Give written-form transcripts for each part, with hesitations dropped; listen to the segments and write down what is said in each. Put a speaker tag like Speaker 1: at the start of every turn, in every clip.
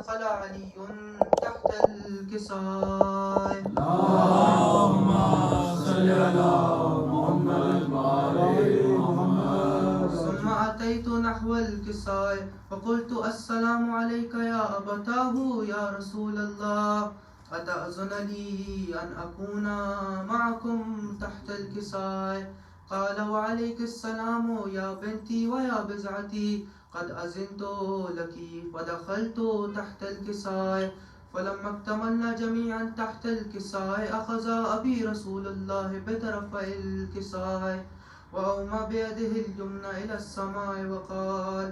Speaker 1: فدخل علي تحت الكساء.
Speaker 2: اللهم صل على محمد وعلى محمد.
Speaker 1: ثم أتيت نحو الكساء فقلت السلام عليك يا أبتاه يا رسول الله، أتأذن لي أن أكون معكم تحت الكساء؟ قال وعليك السلام يا بنتي ويا بزعتي، قد أذنت لك. فدخلت تحت الكساء، فلما اكتملنا جميعا تحت الكساء أخذ أبي رسول الله بطرفي الكساء وأومى بيده اليمنى إلى السماء وقال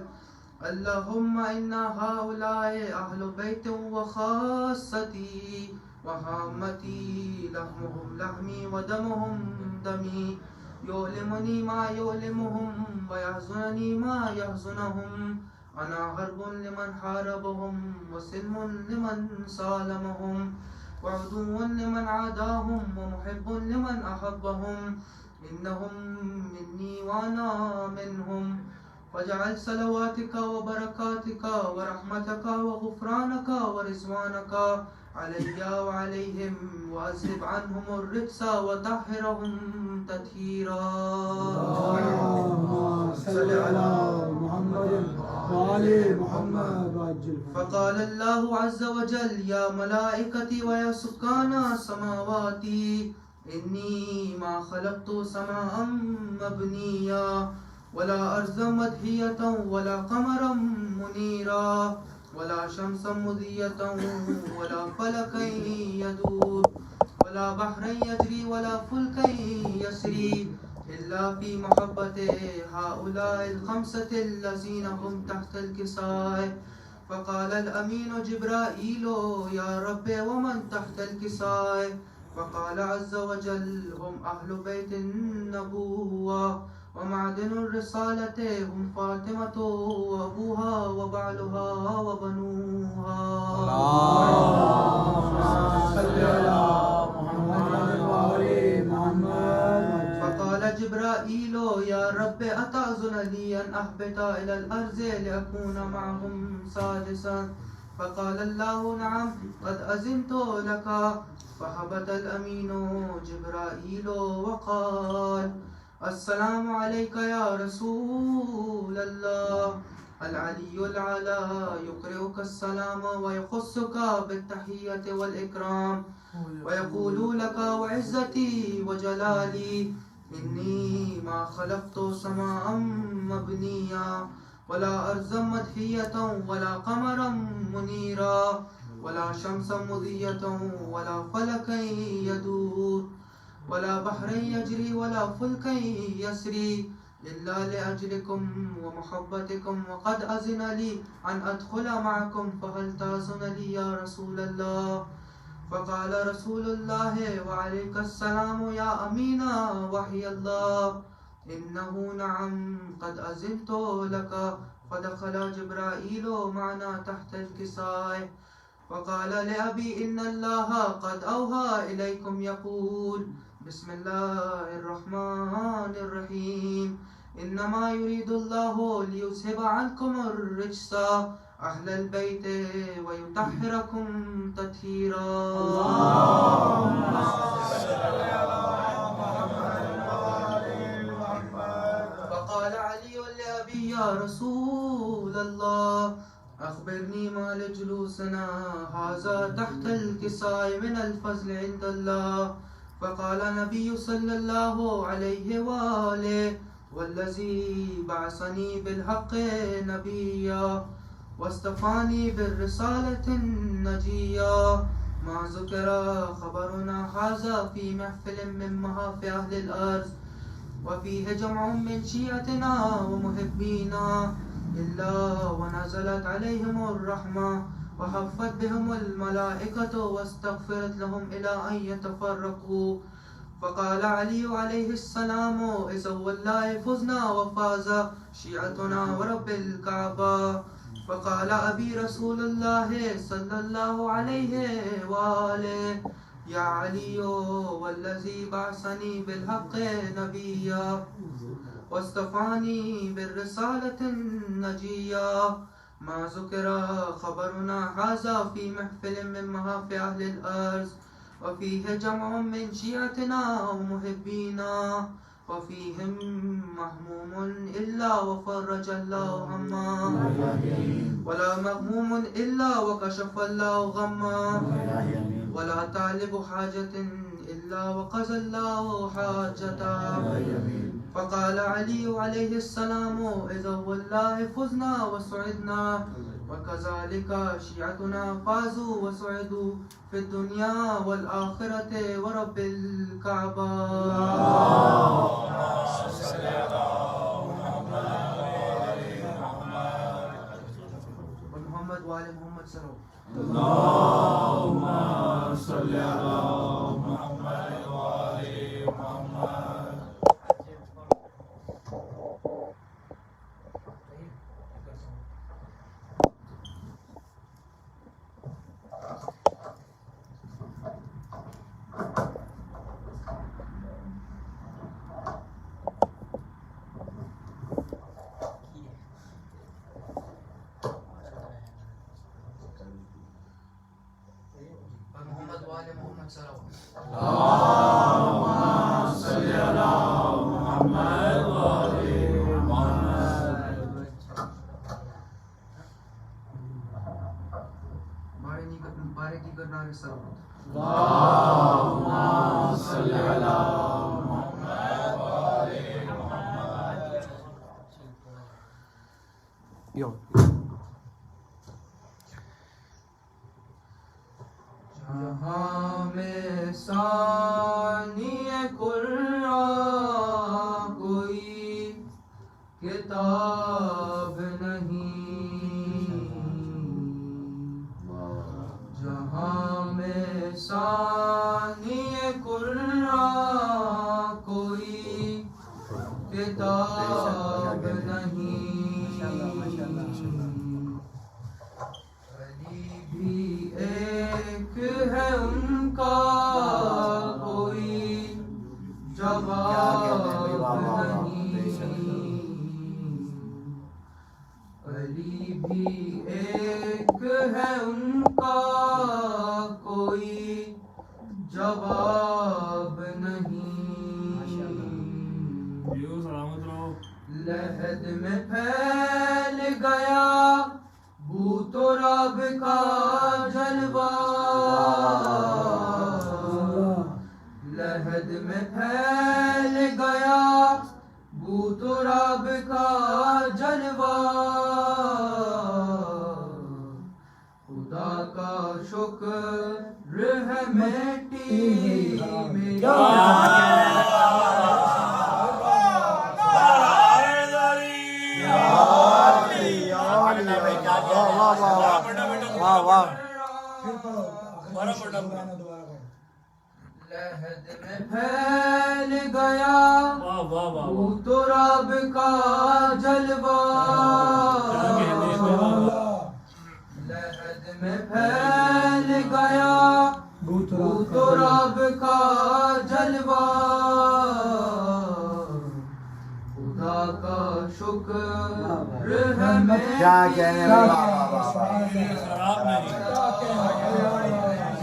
Speaker 1: اللهم إن هؤلاء أهل بيت وخاصتي وهامتي، لحمهم لحمي ودمهم دمي، يؤلمني ما يؤلمهم ويحزنني ما يحزنهم. أنا حرب لمن حاربهم وسلم لمن سالمهم وعدو لمن عاداهم ومحب لمن أحبهم، إنهم مني وأنا منهم. فاجعل صلواتك وبركاتك ورحمتك وغفرانك ورضوانك علي وعليهم، وأذهب عنهم الرجس وطهرهم تطهيرا.
Speaker 2: اللهم صل على محمد وعلى محمد وعجل.
Speaker 1: فقال الله عز وجل يا ملائكتي ويا سكان سماواتي، إني ما خلقت سماء مبنيا ولا أرضا مدحية ولا قمرا منيرا ولا شمسا مضية ولا فلكا يدور ولا بحرا يجري ولا فلكا يسري إلا في محبة هؤلاء الخمسة الذين هم تحت الكساء. فقال الأمين جبرائيل يا رب ومن تحت الكساء؟ فقال عز وجل هم أهل بيت النبوة ومعدن الرسالة، هم فاطمة وأبوها وبعلها وبنوها.
Speaker 2: اللهم صل على محمد وعلى محمد.
Speaker 1: فقال جبرائيل يا رب أتأذن لي أن أهبط إلى الأرض لأكون معهم سادسا؟ فقال الله نعم قد أذنت لك. فهبط الأمين جبرائيل وقال السلام عليك يا رسول الله. العلي العلى يقرئك السلام ويخصك بالتحية والإكرام ويقول لك وعزتي وجلالي إني ما خلقت سماء مبنيا ولا أرضا مدحية ولا قمرا منيرا ولا شمسا مضية ولا فلكا يدور ولا بحرا يجري ولا فلكا يسري إلا لأجلكم ومحبتكم، وقد أذن لي أن أدخل معكم، فهل تأذن لي يا رسول الله؟ فقال رسول الله وعليك السلام يا أمين وحي الله، إنه نعم قد أذنت لك. فدخل جبرائيل معنا تحت الكساء وقال لأبي إن الله قد أوحى إليكم يقول بسم الله الرحمن الرحيم إنما يريد الله ليذهب عنكم الرجس أهل البيت ويطهركم تطهيرا.
Speaker 2: اللهم صل على محمد وعلى محمد.
Speaker 1: فقال علي لأبي يا رسول الله أخبرني ما لجلوسنا هذا تحت الكساء من الفضل عند الله. فقال النبي صلى الله عليه وآله والذي بعثني بالحق نبيا واصطفاني بالرسالة النجية، ما ذكر خبرنا هذا في محفل من محافل أهل الأرض وفيه جمع من شيعتنا ومحبينا إلا ونزلت عليهم الرحمة وحفت بهم الملائكة واستغفرت لهم إلى أن يتفرقوا. فقال علي عليه السلام إذا والله فزنا وفاز شيعتنا ورب الكعبة. فقال أبي رسول الله صلى الله عليه وآله يا علي والذي بعثني بالحق نبيا واصطفاني بالرسالة النجية، ما ذكر خبرنا هذا في محفل من محافل أهل الأرض وفيه جمع من شيعتنا ومحبينا وفيهم مهموم إلا وفرج الله همه ولا مغموم إلا وكشف الله غمه ولا طالب حاجة إلا وقضى الله حاجته فقال علي عليه السلام إذا والله فزنا وسعدنا وكذلك شيعتنا فازوا وسعدوا في الدنيا والآخرة ورب الكعبة محمد وآل محمد سلام
Speaker 2: اللهم صل على محمد وآل محمد.
Speaker 1: محمد وآل محمد سلام
Speaker 2: اللهم صل على محمد وآل محمد.
Speaker 1: بارکی کرنا سلام
Speaker 2: اللهم صل على محمد وآل محمد.
Speaker 1: جہاں میں ثانی قرآن کوئی کتاب نہیں جہاں میں ثانی قرآن کوئی کتاب نہیں علی بھی ایک ہے ان کا کوئی جواب نہیں علی بھی ایک ہے ان کا کوئی جواب نہیں لحد میں پھیل گیا بھوت و رب کا جلوہ لحد میں پھیل گیا بھوت و رب کا جلوہ خدا کا شکر ہے میٹی میں لحد میں پھیل گیا بھوت و رب کا جلوہ لحد میں پھیل گیا بھوت و رب کا جلوہ خدا کا شکر ہے
Speaker 2: کیا کہنے والا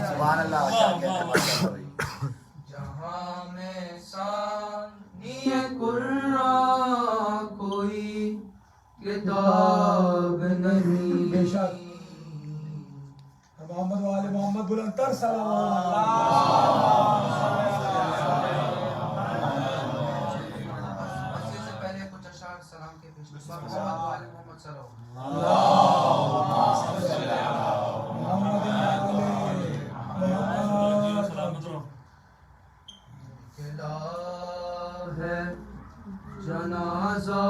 Speaker 2: سبحان اللہ.
Speaker 1: جہاں میں ثانی قرآن کوئی کتاب نہیں
Speaker 2: بے شک محمد والے محمد بلند تر صلی
Speaker 1: مسجد سے پہلے کچھ اشعار سلام کے پیش محمد والے محمد سلام ہے جنازہ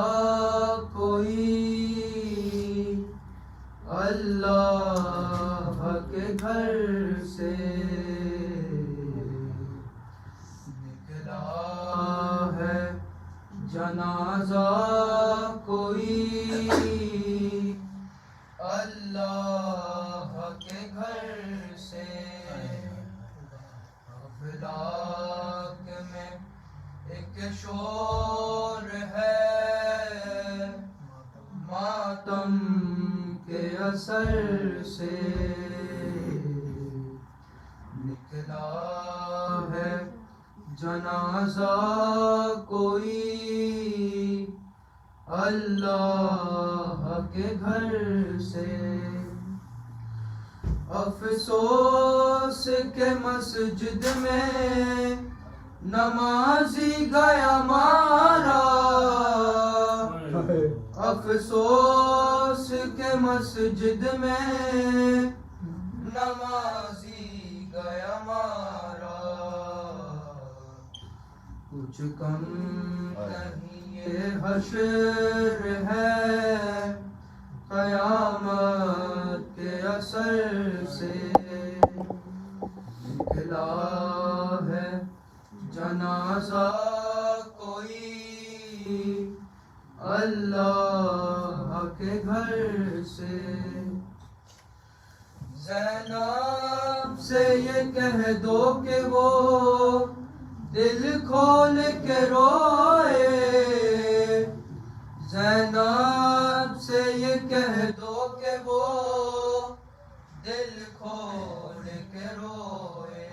Speaker 1: کوئی اللہ کے گھر سے نکلا ہے جنازہ کوئی اللہ کے گھر سے افلاک میں ایک شور ہے ماتم کے اثر سے نکلا ہے جنازہ کوئی اللہ کے گھر سے. افسوس کے مسجد میں نمازی گیا مارا. افسوس کے مسجد میں نمازی گیا مارا. کچھ کم نہیں یہ حشر ہے قیامت کے اثر سے. نکلا ہے جنازہ کوئی اللہ کے گھر سے. زینب سے یہ کہہ دو کہ وہ دل کھول کے روئے. زینب سے یہ کہہ دو کہ وہ دل کھول کے روئے.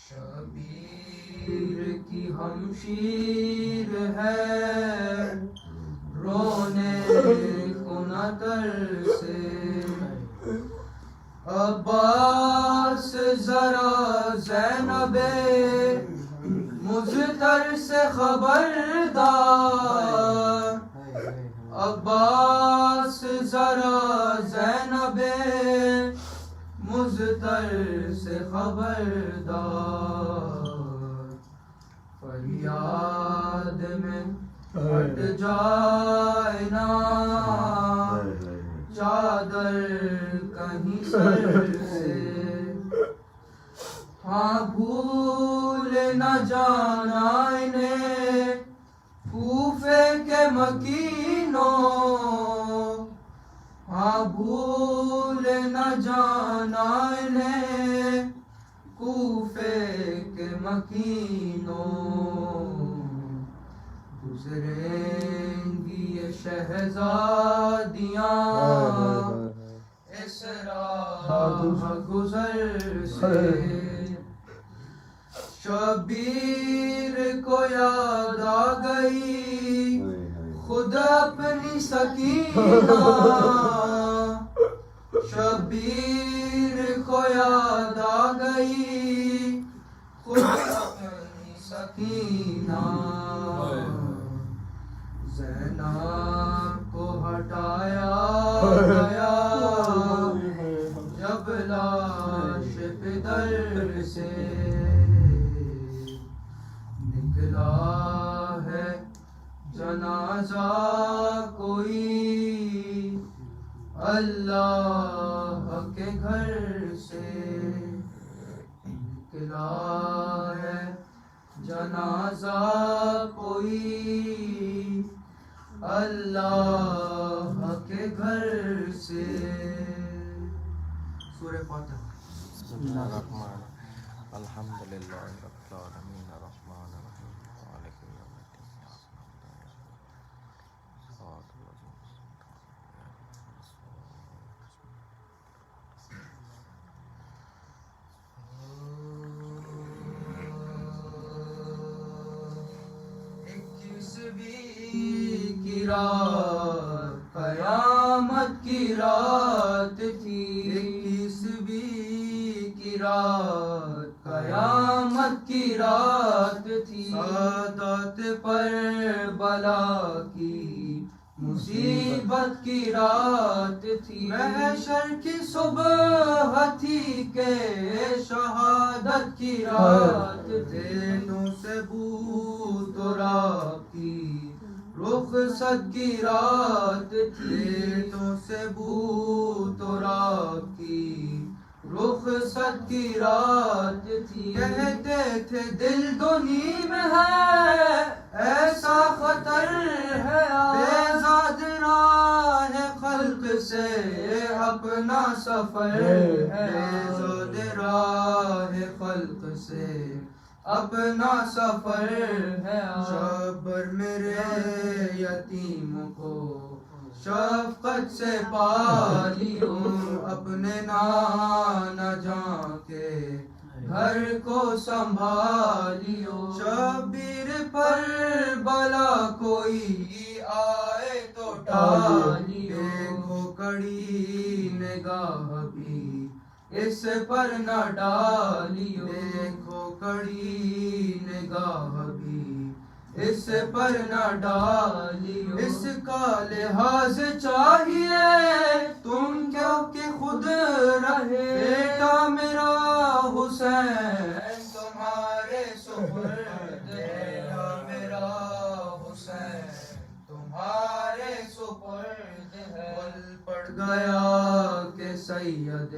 Speaker 1: شبیر کی ہمشیر ہے رونے کو نہ ترسے. عباس ذرا زینب مضطر سے خبردار. عباس ذرا زینب مضطر سے خبردار. فریاد میں ہٹ جائے نا چادر کہیں سر سے. ہاں بھول نہ جانا انہیں کوفے کے مکینوں. ہاں بھول نہ جانا انہیں کوفے کے مکینوں. گزریں گی یہ شہزادیاں اس راہ گزر سے. شبیر کو یاد آ گئی خود اپنی سکینہ. شبیر کو یاد آ گئی خود اپنی سکینہ. زینب کو ہٹایا گیا جب لاش پدر سے. نکلا ہے جنازہ کوئی اللہ کے گھر سے. نکلا ہے جنازہ کوئی اللہ کے گھر سے. سورہ فاتحہ.
Speaker 3: بسم اللہ الرحمن الحمدللہ رب العالمین الرحمن الرحیم مالک یوم الدین.
Speaker 1: کی رات قیامت کی رات تھی. 21ویں کی رات قیامت کی رات تھی. سادات پر بلا کی مصیبت کی رات تھی. محشر کی صبح تھی کہ شہادت کی رات تھی. دینوں سے بو تو رات کی رخصت کی رات تھی. تو سے بو تو رات کی رخصت کی رات تھی. کہتے تھے دل تو نیم ہے ایسا خطر ہے. بیزاد راہ خلق سے اپنا سفر ہے. بیزاد راہ خلق سے اپنا سفر ہے. شبر میرے یتیم کو شفقت سے پالیو اپنے نانا جان کے گھر کو سنبھالیو. شبیر پر بلا کوئی آئے تو ٹالیو. دیکھو کڑی نگاہ بھی اس پر نہ ڈالیو. دیکھو کڑی نگاہ بھی اس پر نہ ڈالیو. اس کا لحاظ چاہیے تم کیا کہ خود رہے. بیٹا میرا حسین تمہارے سپرد ہے. بیٹا میرا حسین تمہارے سپرد ہے. پل پڑ گیا کہ سید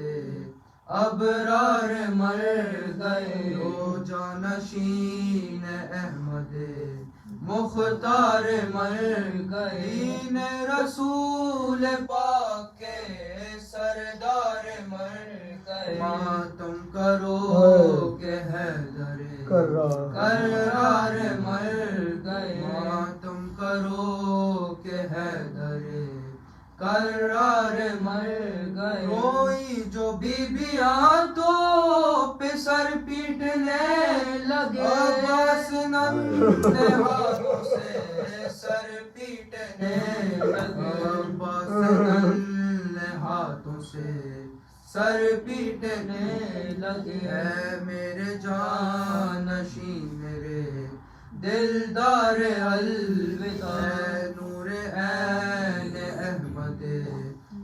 Speaker 1: ابرار مر گئے. دو جانشین احمد مختار مر گئے. دین رسول پاک کے سردار مر گئے. ماتم کرو کہ حیدر کرار مر گئے. ماتم کرو کہ حیدر کرار مر گئے. کوئی جو بیبیاں تو پہ سر پیٹنے لگے. عباس ننھے ہاتھوں سے سر پیٹنے لگے. عباس ننھے ہاتھوں سے سر پیٹنے لگے. اے میرے جانشین میرے دلدار الوداع. اے نور عین احمد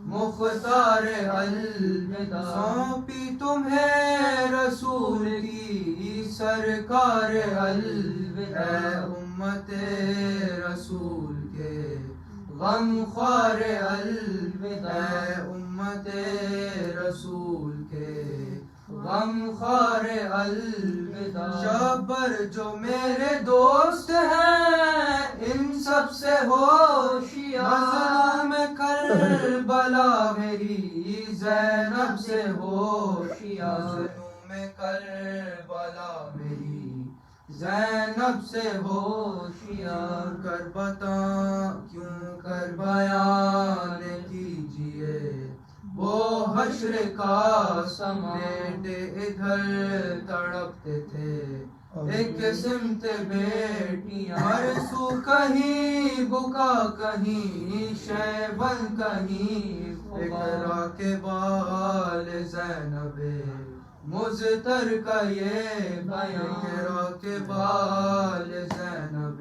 Speaker 1: مختار الوداع. سونپی تمہیں رسول کی سرکار الوداع. اے امت رسول کے غم خوار الوداع. اے امت رسول کے غم خوار الوداع. شبر جو میرے دوست ہیں ان سب سے ہوشیار. مظلوم کربلا میری زینب سے ہوشیار. مظلوم کربلا میری زینب سے ہوشیار. کر بتا کیوں کر بیان کیجیے وہ حشر کا سما. بیٹے ادھر تڑپتے تھے ایک سمت بیٹیاں. ہر سو کہیں بکا کہیں شیبن کہیں اقرا کے بال زینب مزتر کا یہ بیان. اقرا کے بال زینب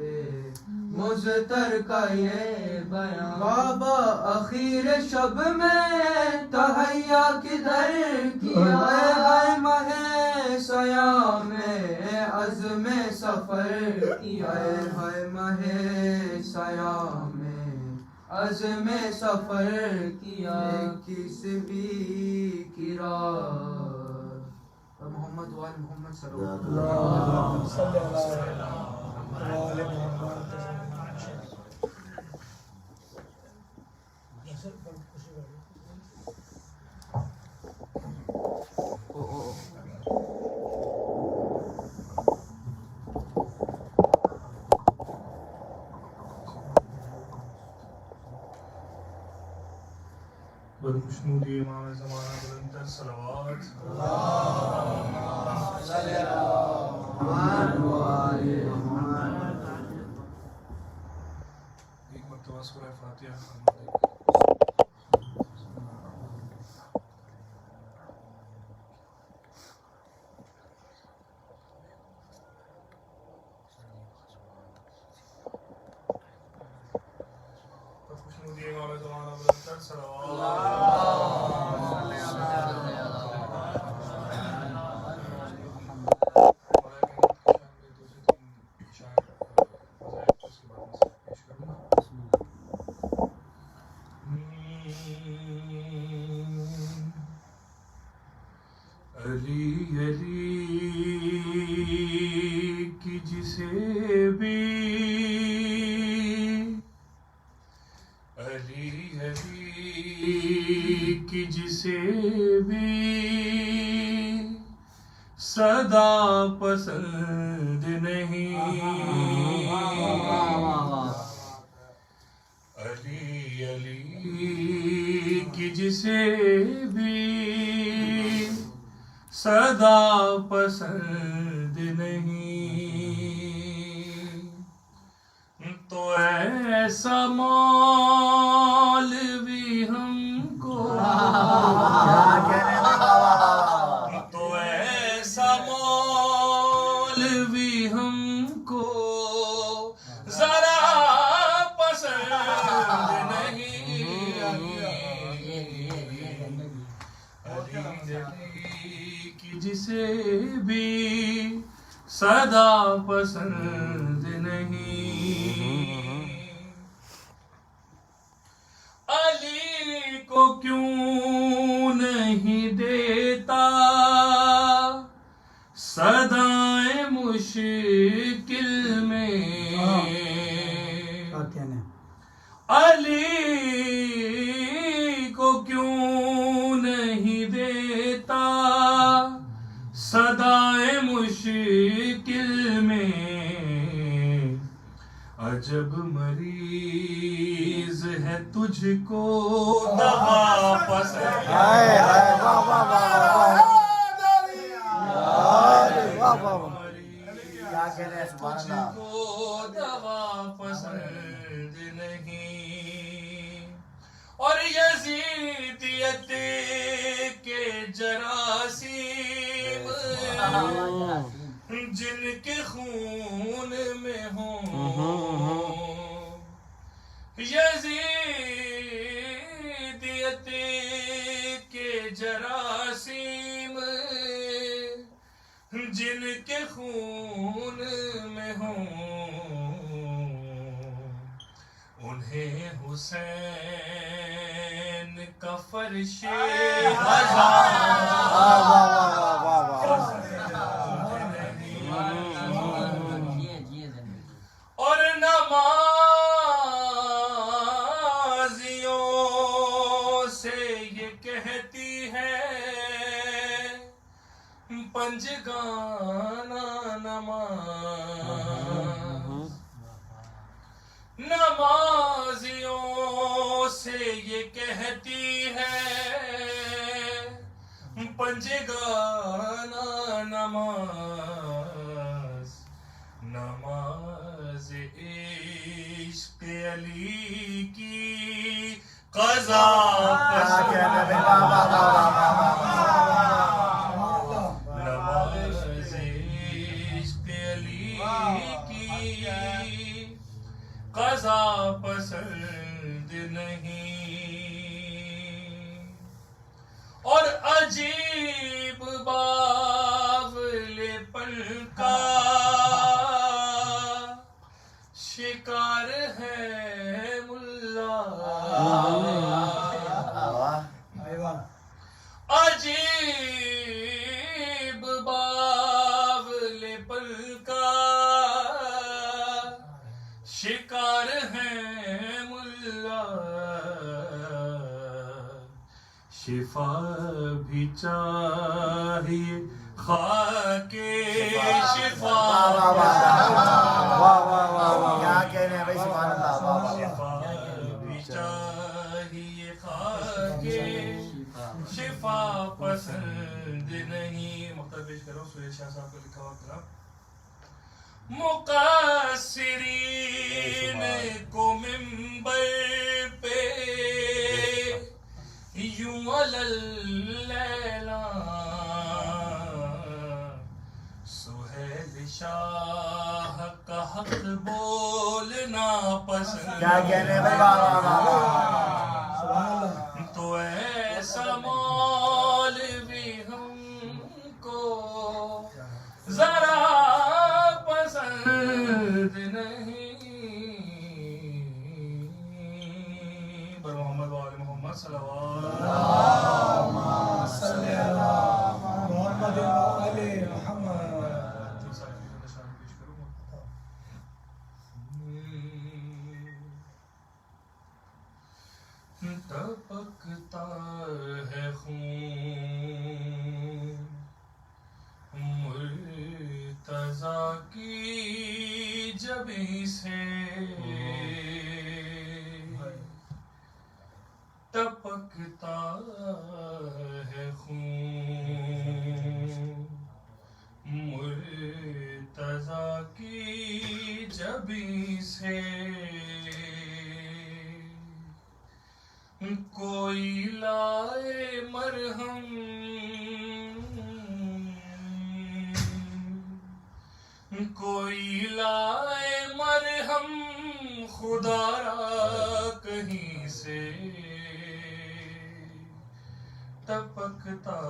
Speaker 1: مزتر کا یہ بیان. بابا اخیر شب میں تہیا کدھر کیا. ہائے ماہ سیام میں عزم سفر کیا. ہائے ماہ سیام میں عزم سفر کیا. 21ویں کی رات. محمد وال محمد صلی اللہ علیہ وسلم.
Speaker 4: بدخشنودی امام زمانہ بلندر صلوات. ایک مرتبہ سورہ فاتحہ. بدخشنودی امام زمانہ بلندر صلوات. علی علی کی جسے بھی علی علی کی جسے بھی صدا پسند نہیں. علی علی کہ جسے بھی صدا پسند نہیں، تو ایسا مولوی ہم کو، تو ایسا مولوی ہم کو ذرا پسند نہیں، کہ جسے بھی صدا پسند نہیں، علی کو کیوں نہیں دیتا صدائیں مشکل میں، علی کو کیوں نہیں دیتا صدائیں مشکل میں، عجب مریض ہے تجھ کو دوا پسند، تجھ کو دوا پسند نہیں، اور یزیدیت کے جراثیم جن کے خون میں ہوں، یزیدیت کے جراثیم جن کے خون میں ہوں، انہیں حسین کا فرش اور نمازیوں سے یہ کہتی ہے پنجگانہ نماز، نمازیوں سے یہ کہتی ہے پنجگانہ نماز، نماز عشق علی کی قضا پسند، نماز عشق علی کی قضا پسند نہیں، اور عجیب باولے پن کا شکار ہے ملا، عجیب باولے پن کا شکار ہے ملا، شفا بھی چاہیے خاک شفا، شفا بھی چاہیے خاک شفا پسند نہیں، مقتدر پیش کرو سہیل شاہ صاحب کو لکھا ہوا کلام، مقصرین کو منبر پہ یوں سہیل شاہ کا حق بولنا پسند،
Speaker 2: کیا کہنے
Speaker 4: تو ایسا مولوی ہم کو ذرا پسند نہیں، بر محمد و آل محمد صلوات
Speaker 2: محمد و آل محمد۔
Speaker 4: ٹپکتا ہے خون مرتضیٰ کی جبیں سے، جبھی سے کوئی لائے مرہم کوئی لائے مرہم خدا را کہیں سے ٹپکتا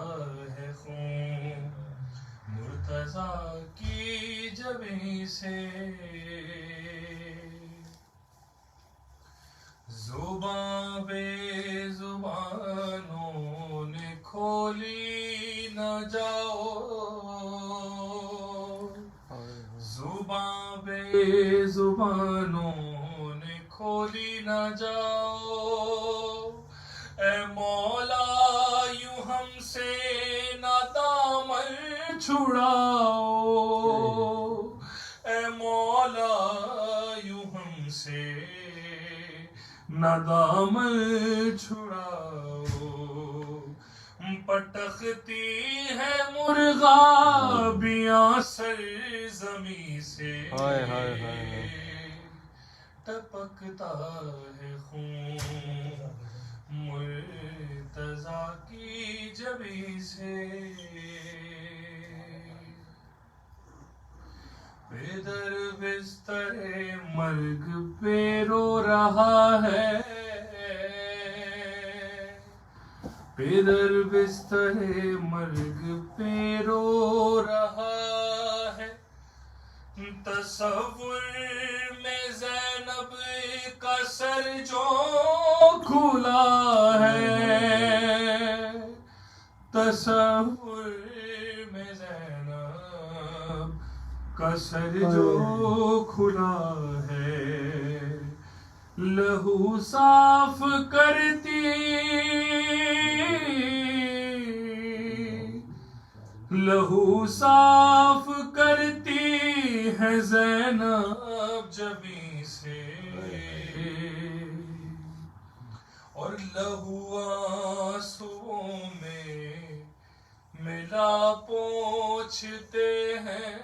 Speaker 4: ہے خون مرتضیٰ کی جبیں سے زباں بے زبانوں نے کھولی نہ جاؤ زباں بے زبانوں نے کھولی نہ جاؤ اے مولا یوں ہم سے نہ دامن چھڑاؤ اے مولا یوں ہم سے نہ دامن چھڑاؤ پٹختی ہے مرغابیاں سرزمیں سے ٹپکتا ہے خون مرتضیٰ کی جبیں سے بے در بستر مرگ پہ رو رہا ہے بے در بستر مرگ پہ رو رہا ہے تصور میں زینب کا سر جو کھلا ہے تصور میں زینب کا سر جو کھلا ہے لہو صاف کرتی لہو صاف کرتی ہے زینب جبیں سے اور لہو آنسوؤں میں ملا پوچھتے ہیں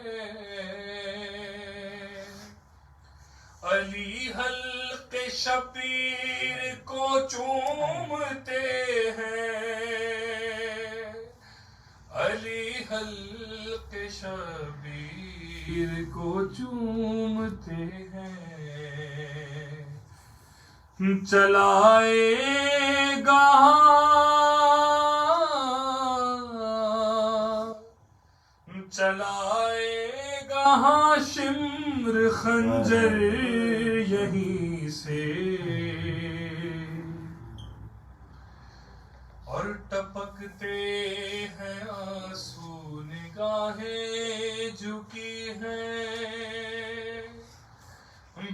Speaker 4: علی حلق شبیر کو چومتے ہیں علی حلق شبیر کو چومتے ہیں چلائے گا چلائے گا ہاشم خنجر یہیں سے اور ٹپکتے ہیں آنسو نگاہیں جھکی ہیں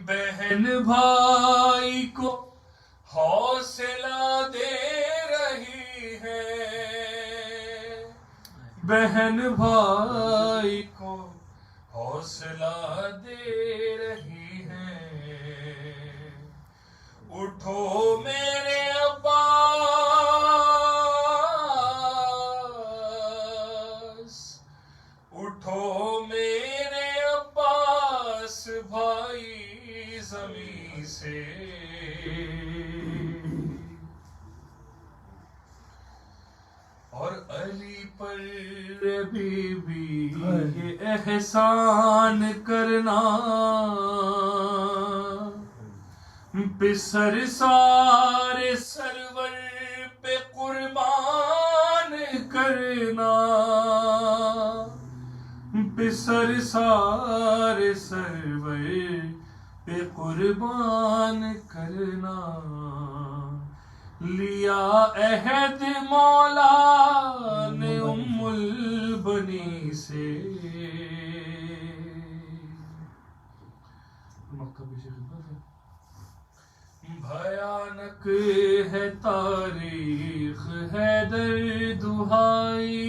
Speaker 4: بہن بھائی کو حوصلہ دے رہی ہے بہن بھائی کو حوصلہ دے رہی ہے اٹھو میرے اٹھو میرے عباس بھائی زمین سے اور علی پر بی بی یہ احسان کرنا پسر سارے سرور پہ قربان کرنا پسر سارے سرور پہ قربان کرنا لیا عہد مولا نے ام البنی سے بھیانک ہے تاریخ حیدر دہائی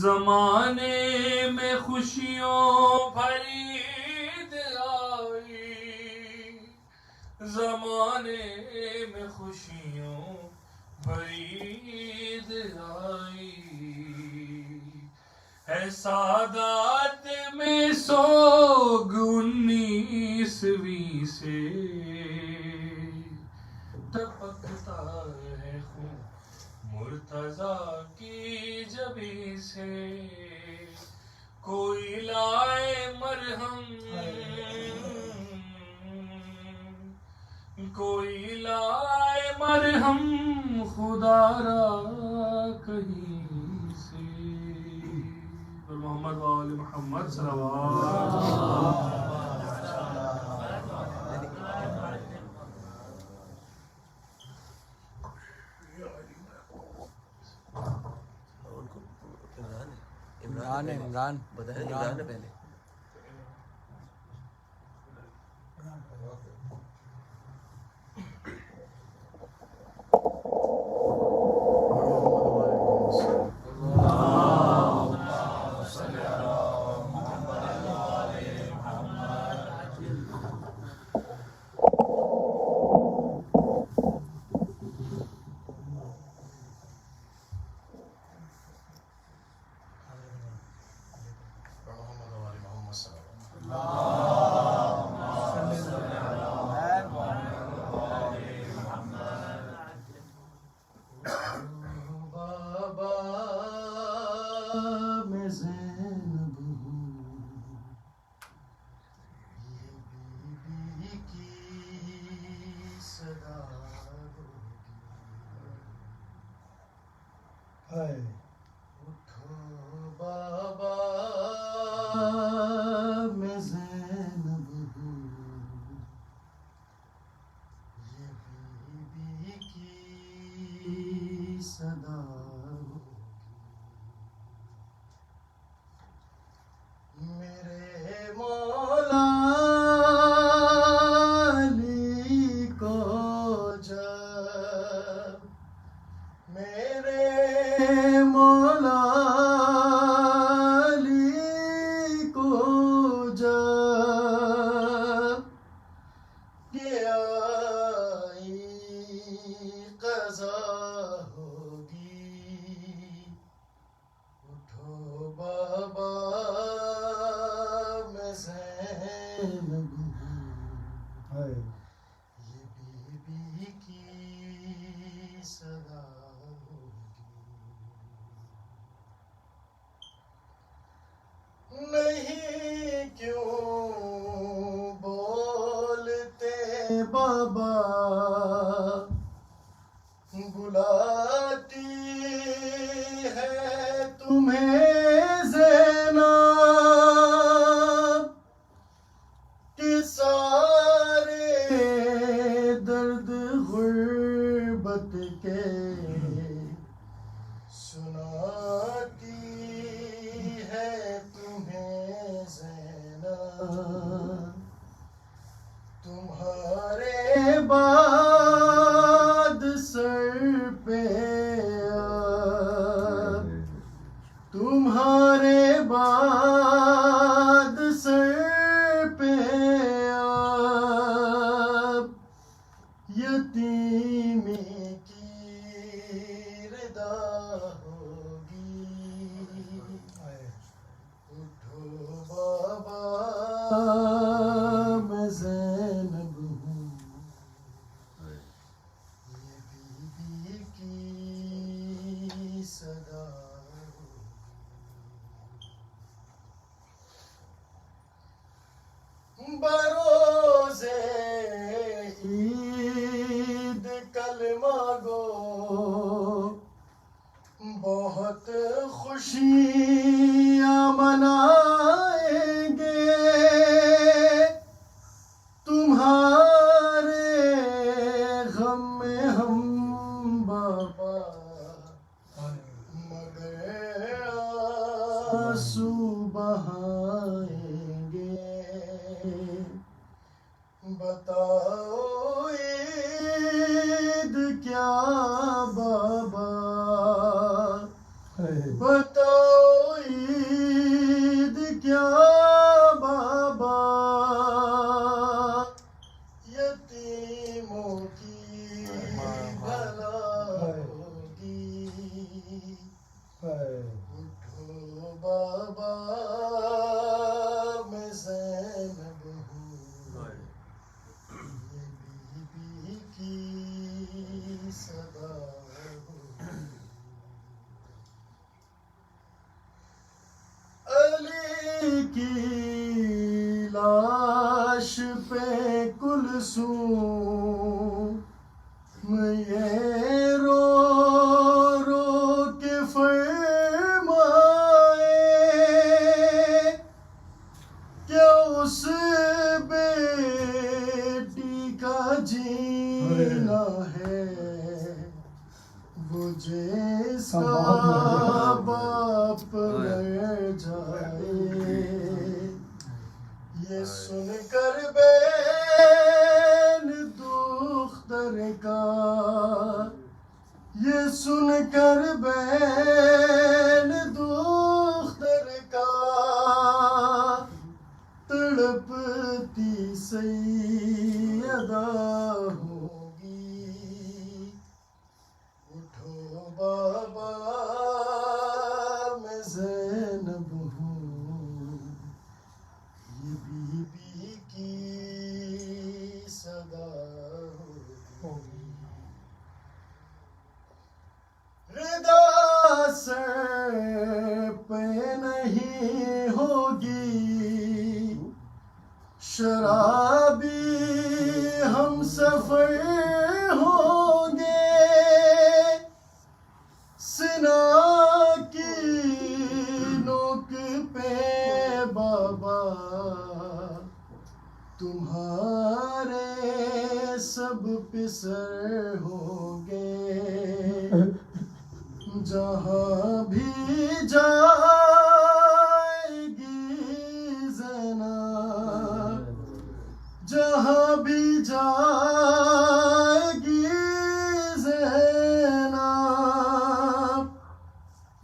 Speaker 4: زمانے میں خوشیوں بھری عید آئی زمانے میں خوشیوں بھری عید آئی ہے۔
Speaker 5: ہے سادات میں سوگواری زمانے میں خوشیوں بھری عید آئی زمانے میں خوشیوں بھری عید آئی ہے۔ سادات میں سوگواری زمانے میں خوشیوں بھری عید آئی۔ سادات میں سوگواری
Speaker 4: سے ٹپکتا ہے خون مرتضیٰ کی جبیں سے کوئی لائے مرہم کوئی لائے مرہم خدا را کہیں سے اور محمد و آل محمد صلوات
Speaker 3: عمران
Speaker 5: بتائیں عمران نے پہلے سوں میں یہ رو رو کے فرمائے کیا اس بیٹی کا جینا ہے وہ جس کا باپ مر جائے یہ سن کر بین دختر کا یہ سن کر بین دختر کا تڑپتی سیدہ ہوگی اٹھو بابا میں زینب ہوں یہ بی بی کی صدا ہوگی ردا سر پہ نہیں ہوگی شرابی ہم سفر ہوں گے سنا کی نوک پہ بابا تمہارے سب پسر ہوں گے جہاں بھی جائے گی زینب جہاں بھی جائے گی زینب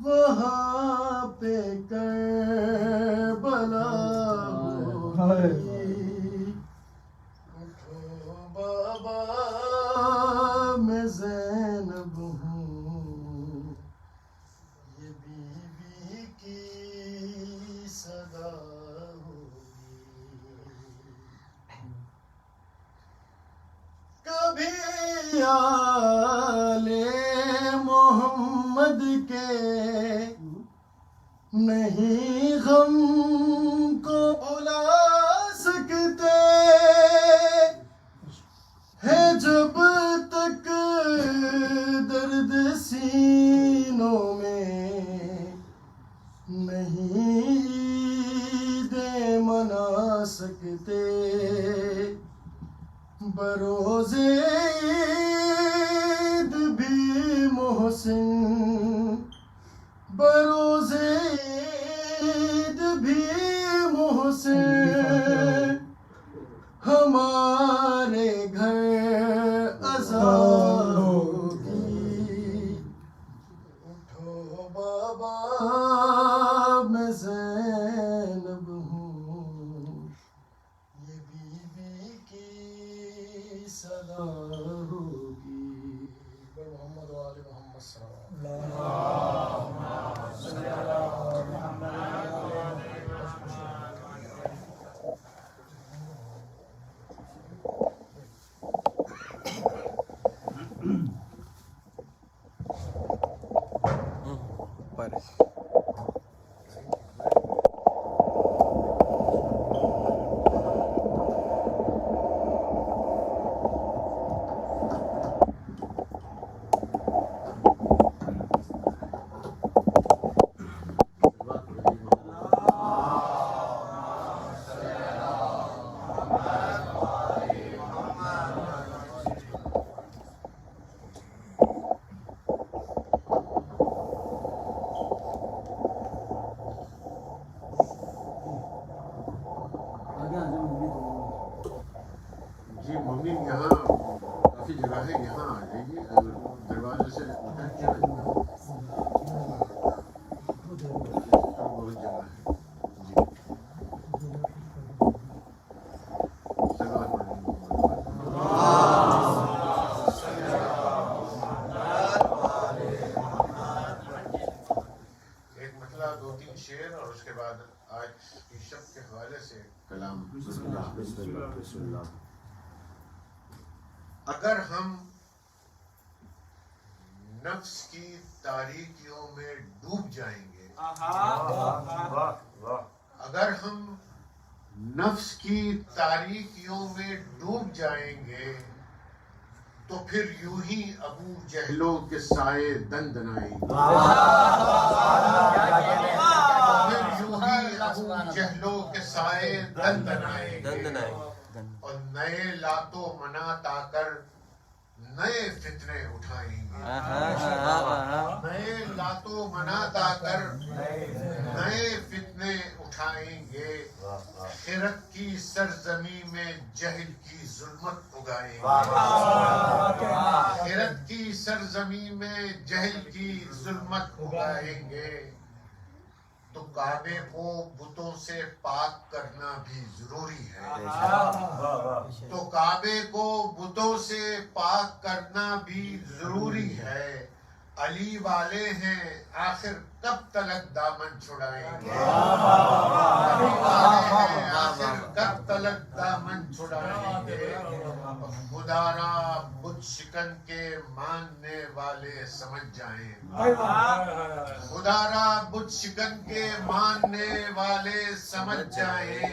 Speaker 5: وہاں پہ کربلا ہوگی اٹھو بابا میں زینب ہوں یہ بی بی کی صدا ہوگی کبھی آل محمد کے نہیں غم کو بھلا سکتے ہیں جب تک درد سینوں میں نہیں عیدیں منا سکتے بروز عید بھی محسن بروز عید بھی محسن ہمارے گھر اذان ہوگی اٹھو بابا میں زینب ہوں یہ بی بی کی صدا ہوگی محمد و آل محمد صلی اللہ
Speaker 3: پر
Speaker 6: جی ممی یہاں کافی جگہ ہے یہاں آ جائیے دروازے سے بہت جگہ ہے ایک مطلب 2-3 شعر اور اس کے بعد آج کی شب کے حوالے سے کلام. اگر ہم نفس کی تاریکیوں میں ڈوب جائیں گے، اگر ہم نفس کی تاریکیوں میں ڈوب جائیں گے تو پھر یوں ہی ابو جہلوں کے سائے دندنائیں گے، پھر یوں ہی ابو جہلوں کے سائے دندنائیں گے، اور نئے لاتو منات آ کر نئے فتنے اٹھائیں گے، نئے لاتو منات آ کر نئے فتنے اٹھائیں گے، خرد کی سرزمین میں جہل کی ظلمت اگائیں گے، خرد کی سرزمین میں جہل کی ظلمت اگائیں گے، تو کعبے کو بتوں سے پاک کرنا بھی ضروری ہے، تو کعبے کو بتوں سے پاک کرنا بھی ضروری ہے، علی والے ہیں آخر کب تلک دامن چھڑائیں گے، علی والے ہیں آخر کب تلک دامن چھڑائیں گے، خدا را بت شکن کے ماننے والے سمجھ جائیں، خدا را بت شکن کے ماننے والے سمجھ جائیں،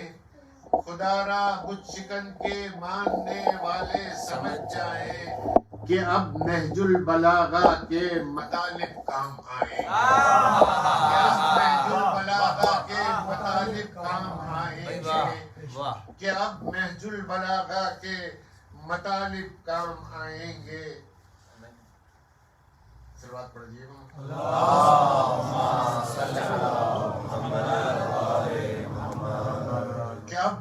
Speaker 6: خدا را بت شکن کے ماننے والے سمجھ جائیں کہ اب نہج البلاغہ کے مطالب کام آئیں، کہ اب نہج البلاغہ کے مطالب کام آئیں گے، کہ اب نہج البلاغہ کے مطالب کام آئیں گے۔ سلوات پڑھیے گا، کہ اب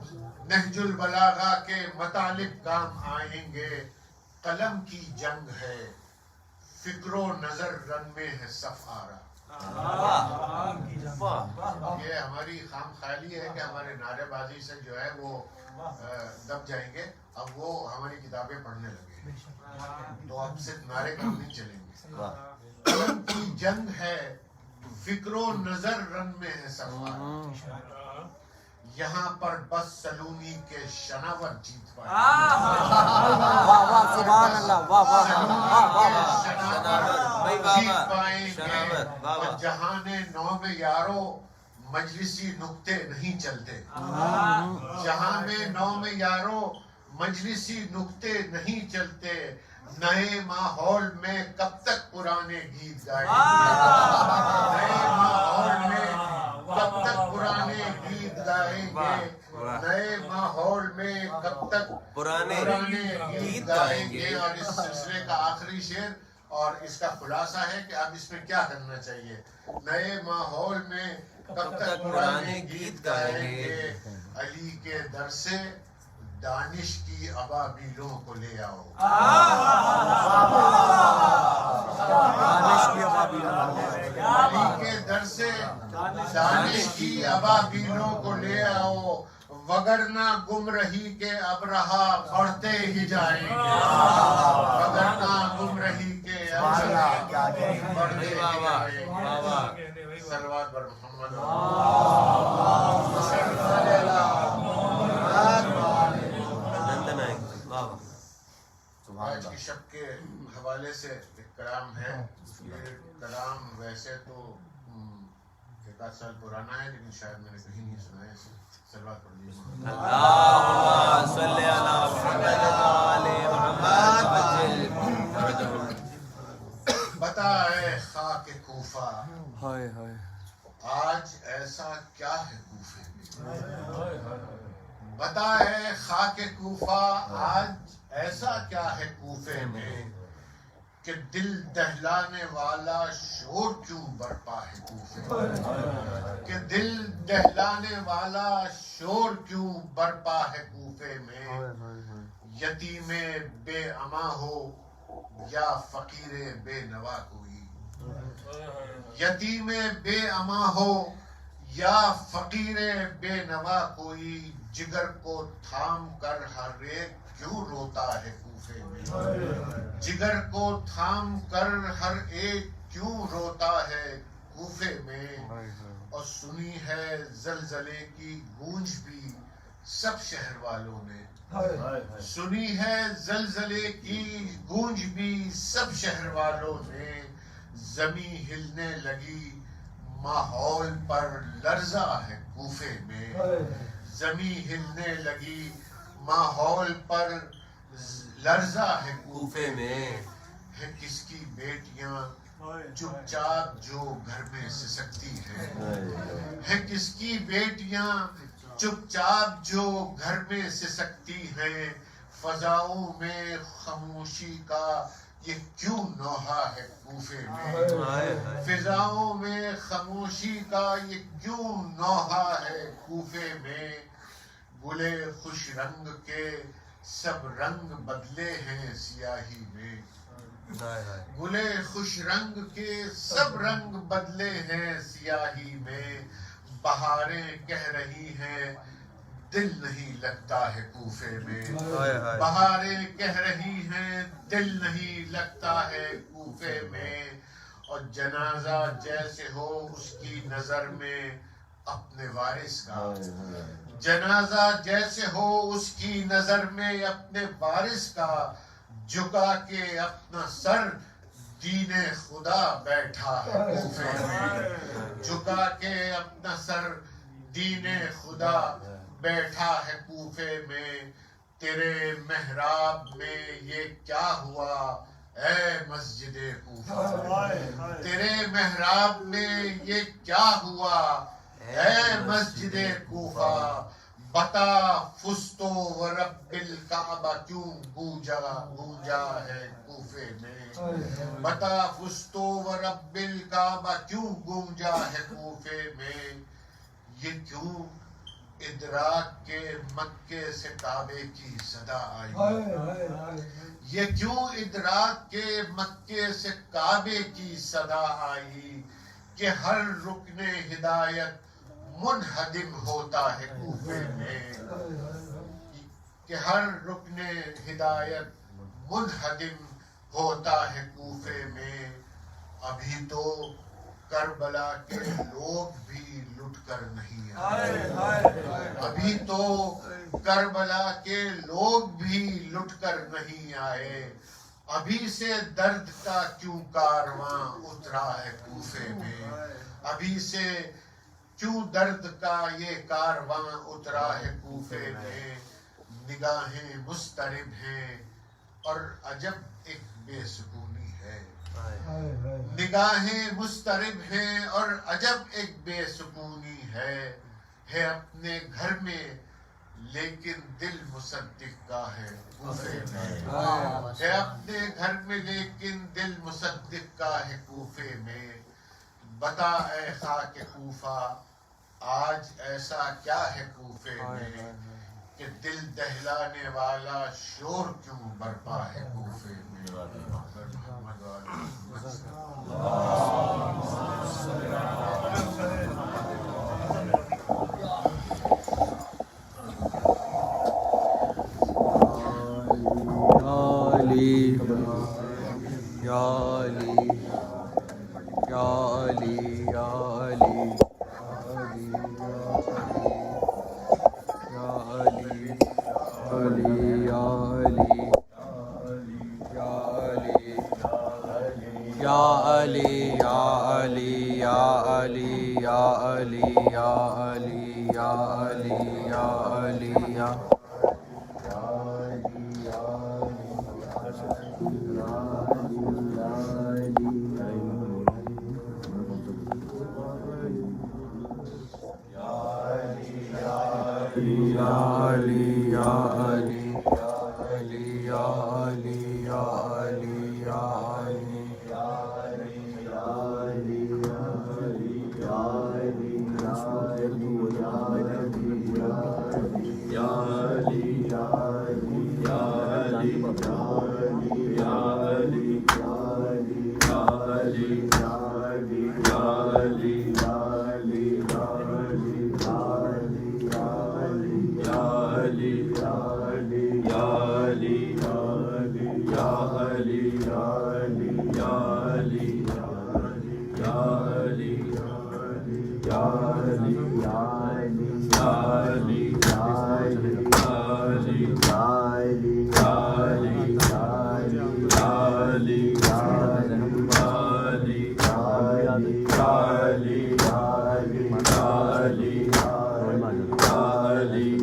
Speaker 6: نہج البلاغہ کے مطالب کام آئیں گے، قلم کی جنگ ہے فکر و نظر رن میں ہے صف آرا۔ یہ ہماری خام خیالی ہے کہ ہمارے نعرے بازی سے جو ہے وہ دب جائیں گے، اب وہ ہماری کتابیں پڑھنے لگے تو اب صرف نعرے کم نہیں چلیں گے۔ قلم کی جنگ ہے فکر و نظر رن میں ہے صف آرا، یہاں پر بس سلومی کے شناور جیت پائے،
Speaker 2: سبحان اللہ، واہ واہ
Speaker 6: جیت پائیں گے، اور جہان نو میں یارو مجلسی نکتے نہیں چلتے، جہاں میں نو میں یارو مجلسی نکتے نہیں چلتے، نئے ماحول میں کب تک پرانے گیت گائیں گے، نئے ماحول میں کب تک پرانے گیت گائیں گے، نئے ماحول میں کب تک پرانے گیت گائیں گے۔ اور اس سلسلے کا آخری شعر اور اس کا خلاصہ ہے کہ اب اس میں کیا کرنا چاہیے، نئے ماحول میں کب تک پرانے گیت گائیں گے، علی کے در سے دانش کی ابابیلوں کو لے آؤ، علی کے در سے دانش کی ابابیلوں کو لے آؤ، وگرنہ گمرہی کے ابرہا بڑھتے ہی جائیں گے، وگرنہ گمرہی کے ابرہا بڑھتے ہی جائیں گے۔ صلوات بر محمد آج کی شب کے حوالے سے ایک کلام ہے، یہ کلام ویسے تو ایک آدھ سال پرانا ہے لیکن شاید میں نے کہیں نہیں سنا ہے، صلوات پڑھ لیجیے۔
Speaker 3: اللہم صلی علی محمد
Speaker 6: بتا اے خاک کوفہ آج ایسا کیا ہے کوفے میں، بتا اے خاک کوفہ آج ایسا کیا ہے کوفے میں کہ دل دہلانے والا شور کیوں برپا ہے کوفے میں، کہ دل دہلانے والا شور کیوں برپا ہے کوفے میں، یتیم بے اما ہو یا فقیر بے نوا کوئی، یتیم بے اما ہو یا فقیر بے نوا کوئی، جگر کو تھام کر ہر ایک کیوں روتا ہے کوفے میں، جگر کو تھام کر ہر ایک کیوں روتا ہے کوفے میں، اور سنی ہے زلزلے کی گونج بھی سب شہر والوں نے، سنی ہے زلزلے کی گونج بھی سب شہر والوں نے، زمین ہلنے لگی ماحول پر لرزہ ہے کوفے میں، زمیں ہلنے لگی، ماحول پر لرزہ ہے کوفے میں، ہے کس کی بیٹیاں چپ چاپ جو گھر میں سسکتی ہیں، ہے کس کی بیٹیاں چپ چاپ جو گھر میں سسکتی ہیں، فضاؤں میں خاموشی کا یہ کیوں نوحہ ہے کوفے میں، فضاؤں میں خاموشی کا یہ کیوں نوحہ ہے کوفے میں، گلے خوش رنگ کے سب رنگ بدلے ہیں سیاہی میں، گلے خوش رنگ کے سب رنگ بدلے ہیں سیاہی میں، بہاریں کہہ رہی ہیں دل نہیں لگتا ہے کوفے میں، بہاریں کہہ رہی ہیں دل نہیں لگتا ہے کوفے میں، اور جنازہ جیسے ہو اس کی نظر میں اپنے وارث کا، جنازہ جیسے ہو اس کی نظر میں اپنے وارث کا، جھکا کے اپنا سر دین خدا بیٹھا ہے کوفے میں، جھکا کے اپنا سر دین خدا بیٹھا ہے کوفے میں، تیرے محراب میں یہ کیا ہوا اے مسجد کوفہ، تیرے محراب میں یہ کیا ہوا اے مسجد کوفہ، بتا فزت و رب الکعبہ کیوں گونجا ہے کوفے میں، بتا فزت و رب الکعبہ کیوں گونجا ہے کوفے میں، یہ کیوں ادراک کے مکے سے کعبے کی صدا آئی، یہ کیوں ادراک کے مکے سے کعبے کی صدا آئی، کہ ہر رکن ہدایت منہدم ہوتا ہے کوفے میں، کہ ہر رکن ہدایت منہدم ہوتا ہے کوفے میں، ابھی تو کربلا کے لوگ بھی لٹ کر نہیں آئے، ابھی تو کربلا کے لوگ بھی لٹ کر نہیں آئے، ابھی سے درد کا کیوں کارواں اترا ہے کوفے میں، ابھی سے کیوں درد کا یہ کارواں اترا ہے کوفے میں، نگاہیں مضطرب ہیں اور عجب ایک بے سکونی ہے، نگاہیں مضطرب ہیں اور عجب ایک بے سکونی ہے اپنے گھر میں لیکن دل مصدق کا ہے کوفے میں، ہے اپنے گھر میں لیکن دل مصدق کا ہے کوفے میں، بتا اے خاک کوفہ آج ایسا کیا ہے کوفے میں، کہ دل دہلانے والا شور کیوں برپا ہے کوفے میں،
Speaker 5: علی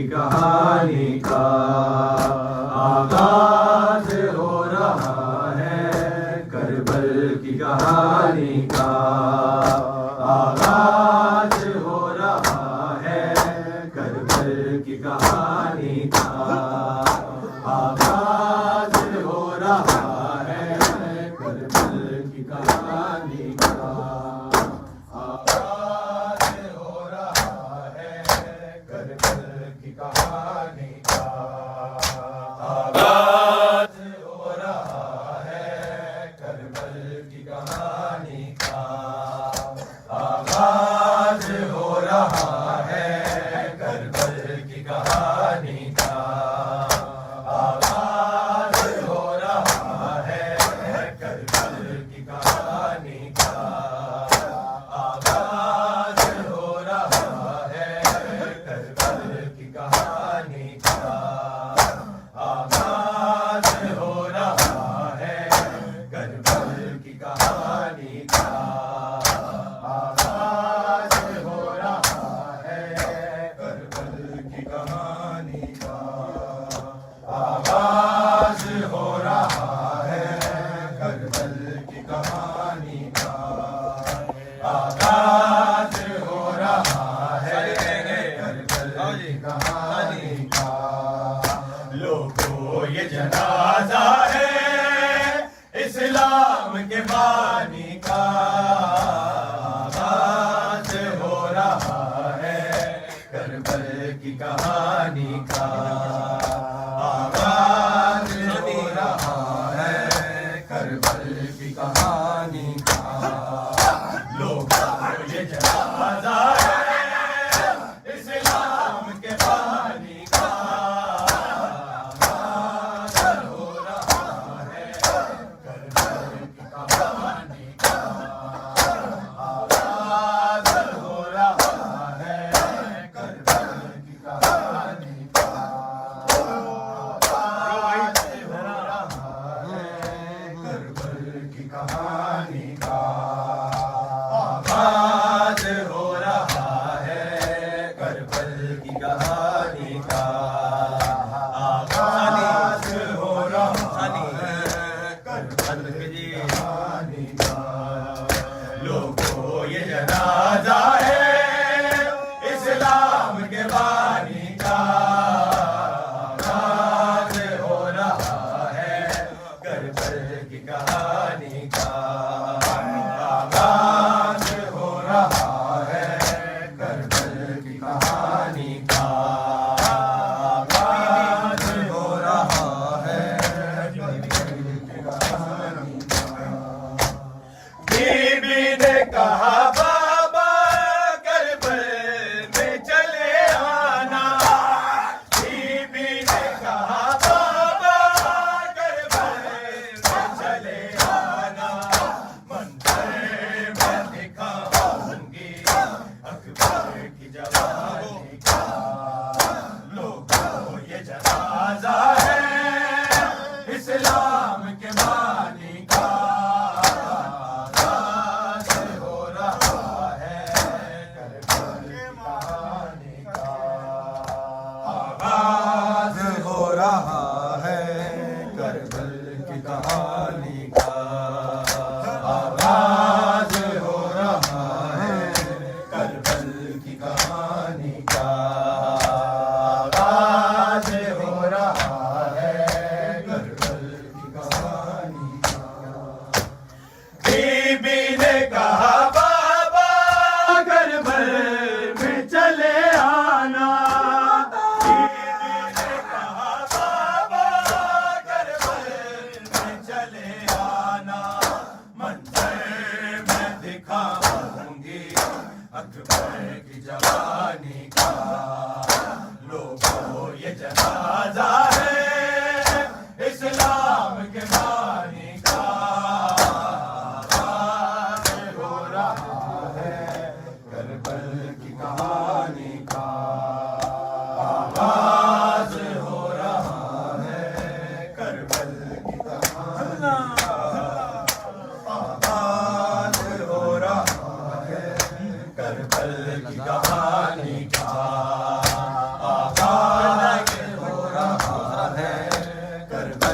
Speaker 7: کہانی کا آغاز ہو رہا ہے، کربل کی کہانی کا آغاز ہو رہا ہے، کربل کی کہانی کا آغاز ہو رہا ہے، کربل کی کہانی کا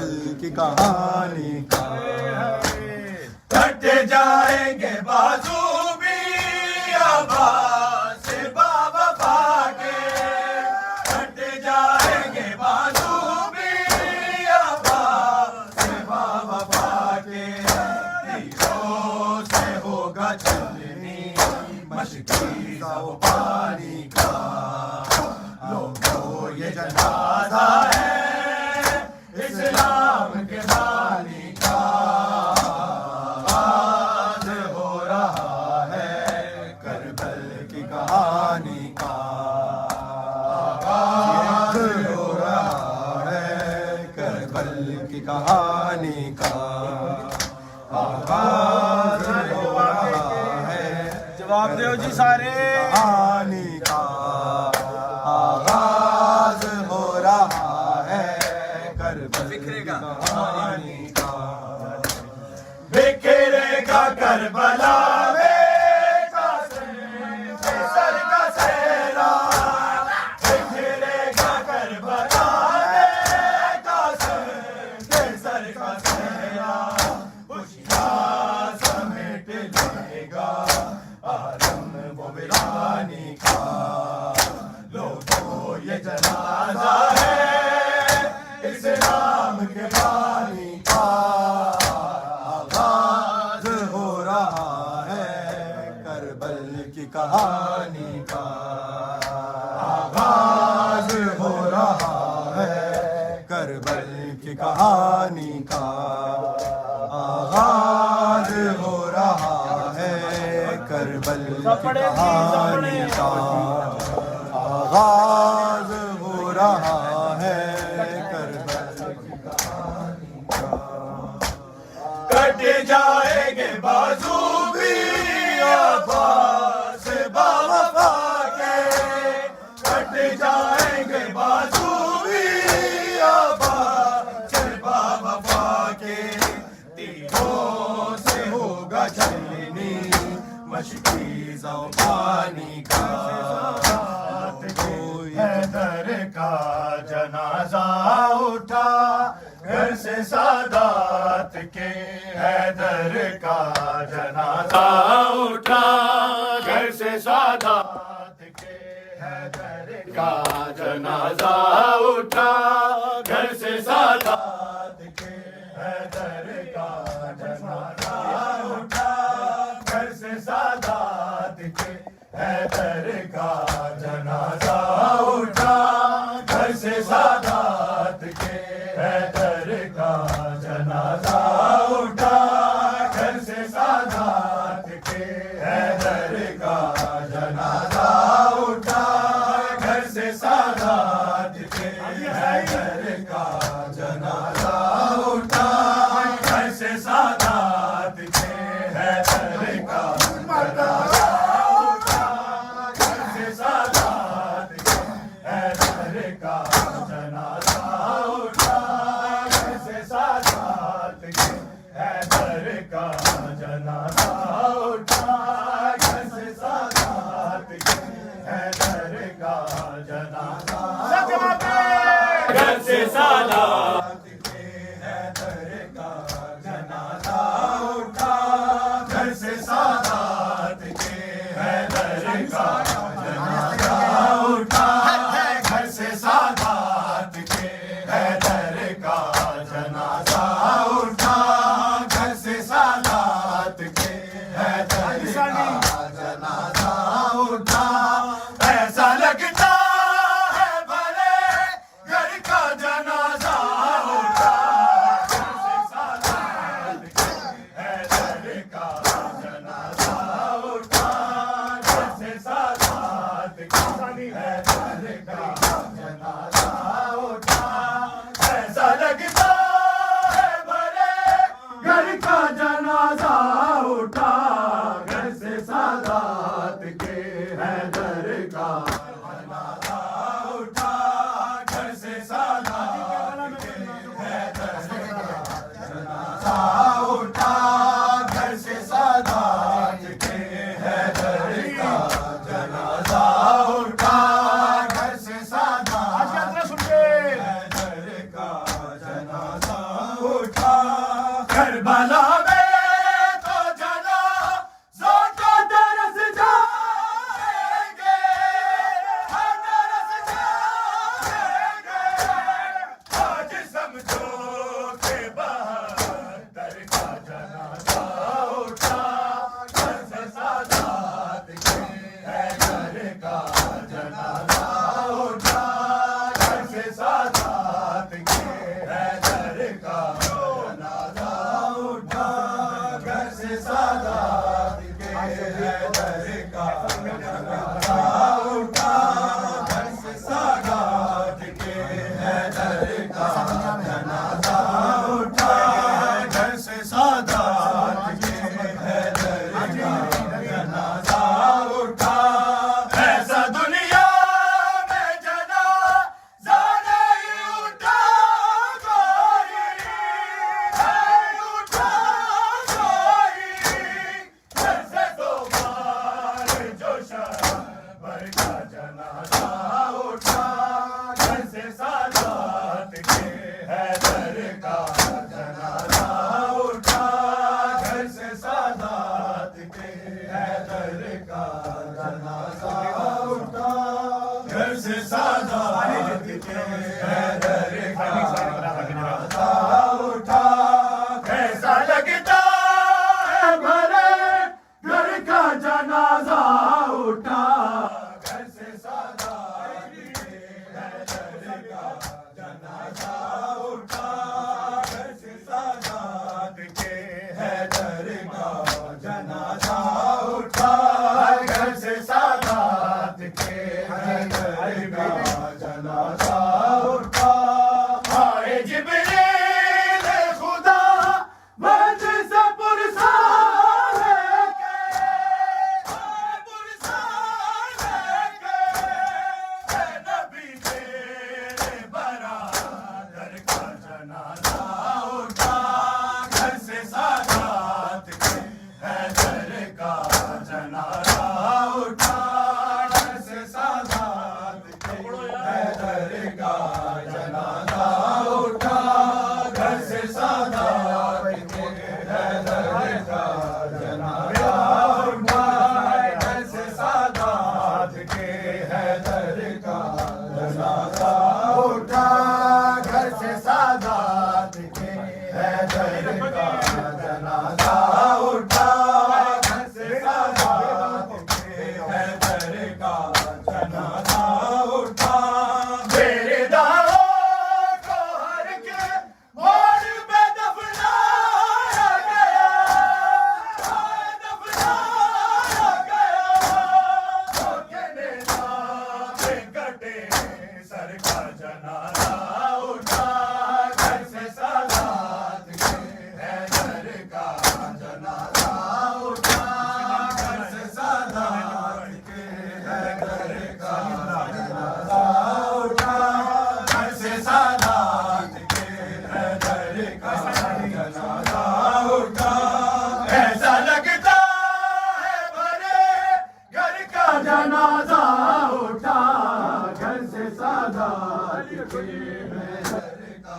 Speaker 7: کربل کی کہانی کا کٹ جائیں گے بازو بھی عباس باوفا کے کٹ جائیں گے بازو بھی عباس باوفا کے تیروں سے ہوگا چلنی مشکی سو پانی کا لوگوں یہ جنازہ ہے اسلام کے بانی کا آغاز ہو رہا ہے کربل کی کہانی کا آغاز ہو رہا ہے کربل کی کہانی کا آغاز ہو رہا ہے جواب دو جی سارے کہانی کا آغاز ہو رہا ہے کربل کی کہانی کا بکھرے گا کربلا میں سر کا سہرا بکھرے گا کربلا میں سر کا سہرا خوشیاں سمیٹ لے گا عالم و ویرانی کا لوگوں یہ جنازہ ہے اسلام کے بانی کا آغاز ہو رہا ہے کربل کی کہانی کا آغاز ہو رہا ہے کربل کی کہانی کا آغاز ہو رہا ہے کربل کی کہانی کا آغاز ہو رہا ہے کٹ جائیں گے بازو بھی عباس باوفا کے کٹ جائیں گے بازو بھی عباس باوفا کے تیروں سے ہوگا چلنی مشکی زبانی کا حیدر کا جنازہ اٹھا گھر سے سادات کے حیدر کا جنازہ اٹھا گھر سے سادات کے حیدر کا جنازہ اٹھا گھر سے سادات کے حیدر کا جنازہ اٹھا گھر سے سادات کے حیدر کا جنازہ اٹھا گھر سے سادات کے حیدر کا جنازہ اٹھا گھر سے سادات کے حیدر کا جنازہ اٹھا گھر سے سادات کے حیدر کا جنازہ اٹھا گھر سے سادات کے حیدر کا جنازہ اٹھا گھر سے سادات کے حیدر کا جنازہ اٹھا گھر سے سادات کے حیدر کا جنازہ اٹھا گھر سے سادات کے حیدر کا جنازہ گھر سے سادات کے حیدر کا جنازہ اٹھا گھر سے سادات کے حیدر کا جنازہ اٹھا گھر سے سادات کے حیدر کا جنازہ اٹھا گھر سے سادات کربلا میں تو جنازہ کا درس جائیں گے، ہر درس جائیں گے، آج سمجھو کہ بہتر کا جنازہ اٹھا، گھر سے سادات کے حیدر کا جنازہ اٹھا، گھر سے سادات کے حیدر کا جنازہ اٹھا، گھر سے سادات کے حیدر کا جنازہ اٹھا، گھر سے سادات کے حیدر کا جنازہ اٹھا، گھر سے سادات کے حیدر کا جنازہ اٹھا، ایسا دنیا میں جنازہ نہیں اٹھا کوئی، نہیں اٹھا کوئی، جیسے دوبار جو شبر کا جنازہ اٹھا، گھر سے سادات کے حیدر کا جنازہ اٹھا، گھر سے سادات کے حیدر کا جنازہ اٹھا، گھر سے سادات کے حیدر کا جنازہ اٹھا، کیسا لگتا ہے بھرے گھر کا جنازہ اٹھا، گھر سے سادات کے حیدر کا جنازہ اٹھا، گھر سے سادات کے حیدر کا جنازہ اٹھا، گھر سے سادات کے حیدر کا جنازہ اٹھا، آئے جبریل خدا بند سے پرسان لے کے، پرسان لے کے، اے نبی تیرے برادر کا جنازہ اٹھا، گھر سے سادات کے حیدر کا جنازہ اٹھا، گھر سے سادات کے حیدر کا جنازہ اٹھا، گھر سے سادات کے حیدر کا جنازہ اٹھا، گھر سے سادات کے حیدر کا جنازہ اٹھا، گھر سے سادات کے حیدر کا جنازہ اٹھا، گھر سے سادات کے حیدر کا جنازہ اٹھا، میرے داغوں کو ہر کے موڑ پہ دفنایا گیا، دفنایا گیا، کے نیتا پہ کٹے سر کا جنازہ اٹھا، گھر سے سادات کے حیدر کا جنازہ اٹھا، گھر سے سادات کے حیدر کا جنازہ اٹھا، گھر سے سادات کے حیدر کا جنازہ اٹھا، ایسا لگتا ہے بھرے گھر کا جنازہ اٹھا، گھر سے سادات کے حیدر کا